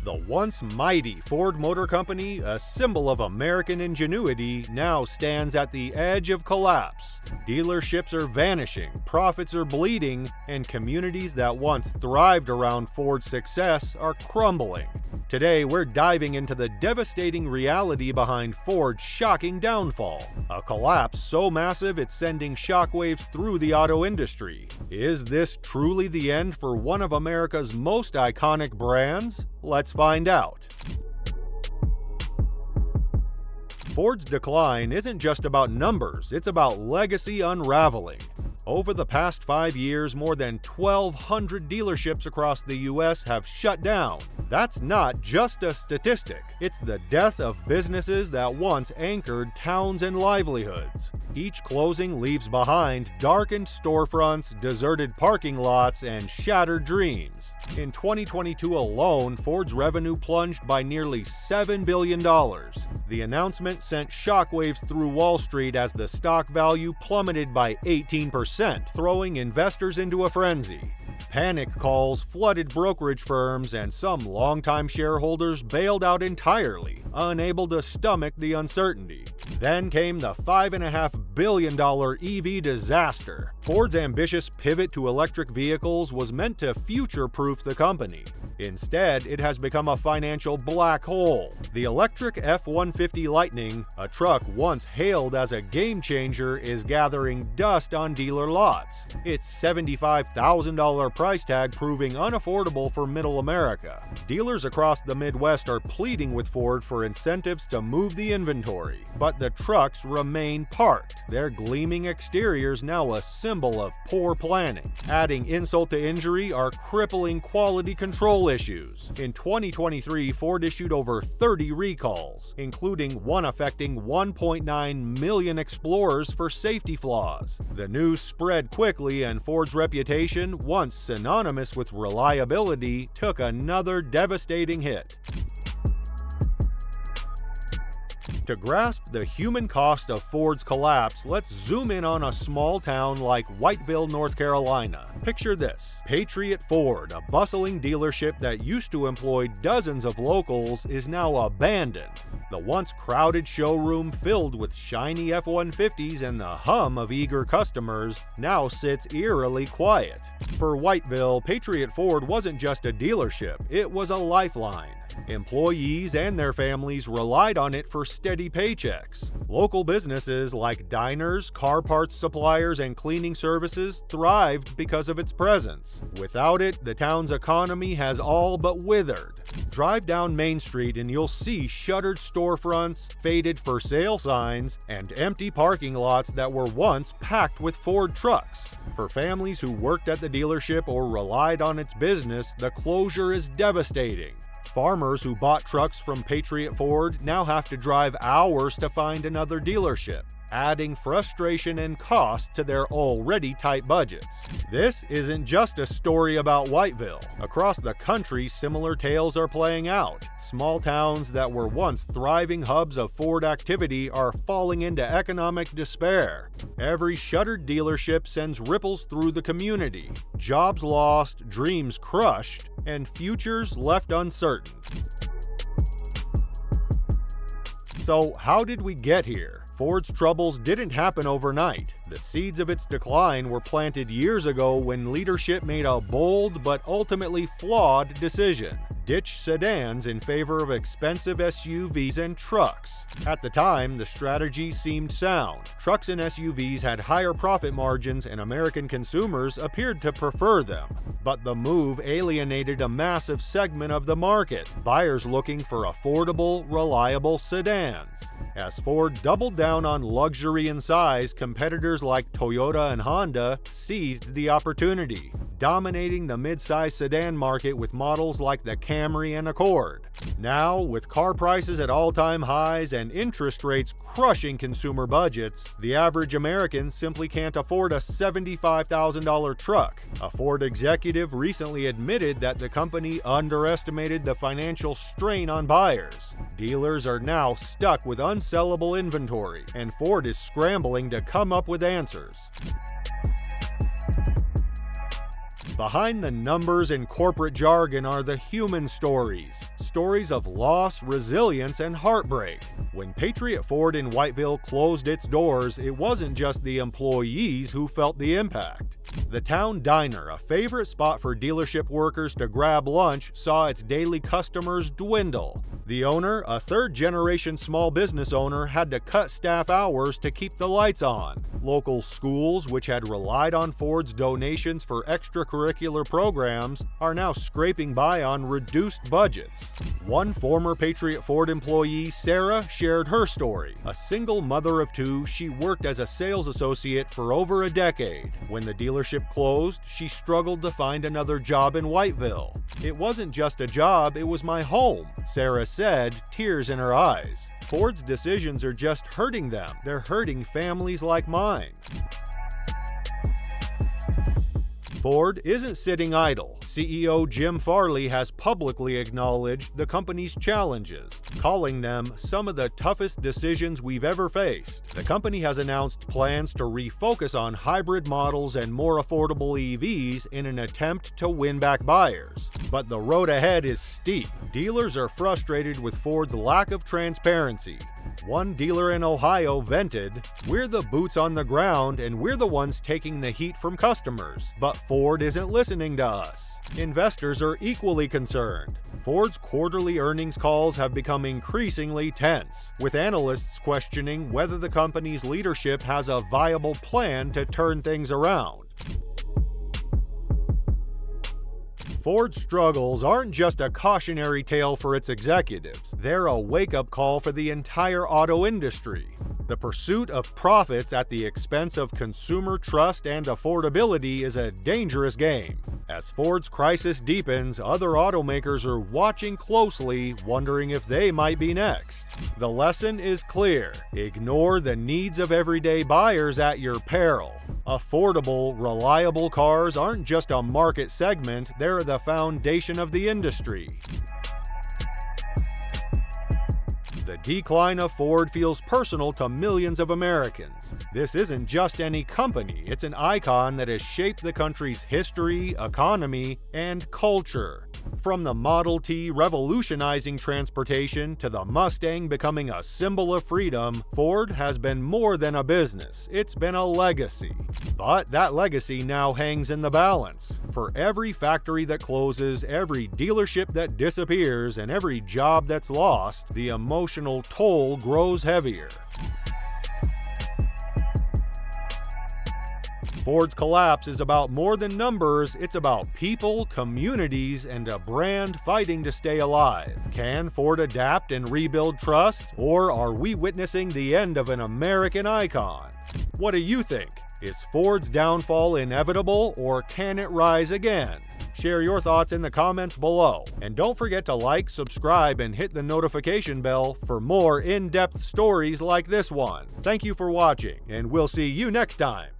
The once mighty Ford Motor Company, a symbol of American ingenuity, now stands at the edge of collapse. Dealerships are vanishing, profits are bleeding, and communities that once thrived around Ford's success are crumbling. Today, we're diving into the devastating reality behind Ford's shocking downfall. A collapse so massive it's sending shockwaves through the auto industry. Is this truly the end for one of America's most iconic brands? Let's find out. Ford's decline isn't just about numbers, it's about legacy unraveling. Over the past 5 years, more than 1,200 dealerships across the U.S. have shut down. That's not just a statistic, it's the death of businesses that once anchored towns and livelihoods. Each closing leaves behind darkened storefronts, deserted parking lots, and shattered dreams. In 2022 alone, Ford's revenue plunged by nearly $7 billion. The announcement sent shockwaves through Wall Street as the stock value plummeted by 18%, throwing investors into a frenzy. Panic calls flooded brokerage firms, and some longtime shareholders bailed out entirely, unable to stomach the uncertainty. Then came the $5.5 billion EV disaster. Ford's ambitious pivot to electric vehicles was meant to future-proof the company. Instead, it has become a financial black hole. The electric F-150 Lightning, a truck once hailed as a game-changer, is gathering dust on dealer lots. Its $75,000 price tag proving unaffordable for middle America. Dealers across the Midwest are pleading with Ford for incentives to move the inventory, but the trucks remain parked, their gleaming exteriors now a symbol of poor planning. Adding insult to injury are crippling quality control issues. In 2023, Ford issued over 30 recalls, including one affecting 1.9 million Explorers for safety flaws. The news spread quickly, and Ford's reputation, once synonymous with reliability, took another devastating hit. To grasp the human cost of Ford's collapse, let's zoom in on a small town like Whiteville, North Carolina. Picture this. Patriot Ford, a bustling dealership that used to employ dozens of locals, is now abandoned. The once crowded showroom filled with shiny F-150s and the hum of eager customers now sits eerily quiet. For Whiteville, Patriot Ford wasn't just a dealership, it was a lifeline. Employees and their families relied on it for steady paychecks. Local businesses like diners, car parts suppliers, and cleaning services thrived because of its presence. Without it, the town's economy has all but withered. Drive down Main Street and you'll see shuttered storefronts, faded for sale signs, and empty parking lots that were once packed with Ford trucks. For families who worked at the dealership or relied on its business, the closure is devastating. Farmers who bought trucks from Patriot Ford now have to drive hours to find another dealership, adding frustration and cost to their already tight budgets. This isn't just a story about Whiteville. Across the country, similar tales are playing out. Small towns that were once thriving hubs of Ford activity are falling into economic despair. Every shuttered dealership sends ripples through the community. Jobs lost, dreams crushed, and futures left uncertain. So, how did we get here? Ford's troubles didn't happen overnight. The seeds of its decline were planted years ago when leadership made a bold but ultimately flawed decision: ditch sedans in favor of expensive SUVs and trucks. At the time, the strategy seemed sound. Trucks and SUVs had higher profit margins, and American consumers appeared to prefer them. But the move alienated a massive segment of the market, buyers looking for affordable, reliable sedans. As Ford doubled down on luxury and size, competitors like Toyota and Honda seized the opportunity, dominating the mid-size sedan market with models like the Camry and Accord. Now, with car prices at all-time highs and interest rates crushing consumer budgets, the average American simply can't afford a $75,000 truck. A Ford executive recently admitted that the company underestimated the financial strain on buyers. Dealers are now stuck with unsellable inventory, and Ford is scrambling to come up with answers. Behind the numbers and corporate jargon are the human stories. Stories of loss, resilience, and heartbreak. When Patriot Ford in Whiteville closed its doors, it wasn't just the employees who felt the impact. The town diner, a favorite spot for dealership workers to grab lunch, saw its daily customers dwindle. The owner, a third-generation small business owner, had to cut staff hours to keep the lights on. Local schools, which had relied on Ford's donations for extracurricular programs, are now scraping by on reduced budgets. One former Patriot Ford employee, Sarah, shared her story. A single mother of two, she worked as a sales associate for over a decade. When the dealership closed, she struggled to find another job in Whiteville. "It wasn't just a job, it was my home," Sarah said, tears in her eyes. Ford's decisions are just hurting them. They're hurting families like mine. Ford isn't sitting idle. CEO Jim Farley has publicly acknowledged the company's challenges, calling them some of the toughest decisions we've ever faced. The company has announced plans to refocus on hybrid models and more affordable EVs in an attempt to win back buyers. But the road ahead is steep. Dealers are frustrated with Ford's lack of transparency. One dealer in Ohio vented, "We're the boots on the ground and we're the ones taking the heat from customers, but Ford isn't listening to us." Investors are equally concerned. Ford's quarterly earnings calls have become increasingly tense, with analysts questioning whether the company's leadership has a viable plan to turn things around. Ford's struggles aren't just a cautionary tale for its executives, they're a wake-up call for the entire auto industry. The pursuit of profits at the expense of consumer trust and affordability is a dangerous game. As Ford's crisis deepens, other automakers are watching closely, wondering if they might be next. The lesson is clear: ignore the needs of everyday buyers at your peril. Affordable, reliable cars aren't just a market segment, they're the foundation of the industry. The decline of Ford feels personal to millions of Americans. This isn't just any company, it's an icon that has shaped the country's history, economy, and culture. From the Model T revolutionizing transportation to the Mustang becoming a symbol of freedom, Ford has been more than a business, it's been a legacy. But that legacy now hangs in the balance. For every factory that closes, every dealership that disappears, and every job that's lost, the emotional toll grows heavier. Ford's collapse is about more than numbers, it's about people, communities, and a brand fighting to stay alive. Can Ford adapt and rebuild trust? Or are we witnessing the end of an American icon? What do you think? Is Ford's downfall inevitable, or can it rise again? Share your thoughts in the comments below. And don't forget to like, subscribe, and hit the notification bell for more in-depth stories like this one. Thank you for watching, and we'll see you next time.